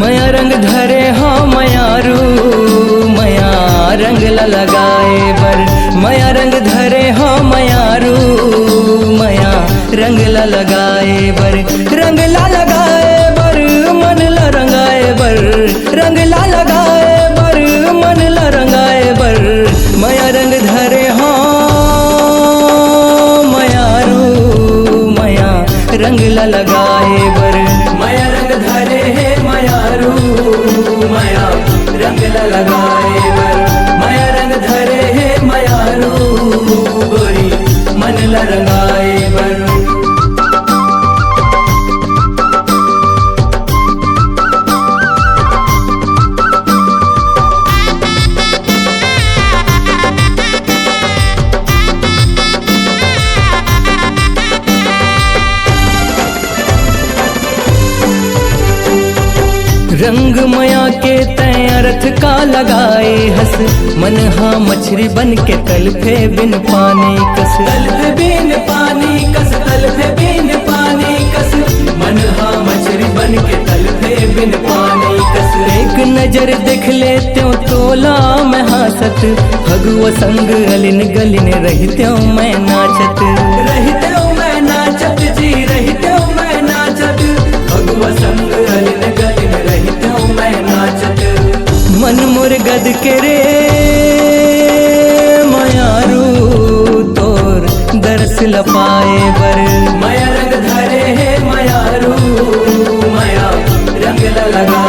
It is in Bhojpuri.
मया रंग धरे हो मयारू मया रंग लगाए बर। मया रंग धरे हो मयारू मया रंग लगाए बर। रंग लगाए बर मन ला रंगाए बर। रंग लगाए बर मन ला रंगाए बर। मया रंग धरे हो मयारू मया रंग लगाए बर। मया रंग धरे है मयारू मया रंग लगाए बर। मया रंग धरे है मयारू गोरी मन ला रंगाए बर। रंग मया के तय अर्थ का लगाए हंस। मन हाँ मछली बन के तलफे बिन पानी कस। तलफे बिन पानी कस। तलफे बिन पानी कस। मन हाँ मछली बन के तलफे बिन पानी कस। एक नजर देख ले त्यों तोला मैं हासत। भगवा संग अलिन गलिन रहते मैं नाचत। रहते मैं नाचत जी रहते मैं नाचत। भगवा संग अलिन गलिन रहते मैं नाचत। मन मोर गद के रे मयारू तोर दरस लपाए बर। मया रंग धरे है मयारू मया रंग लगा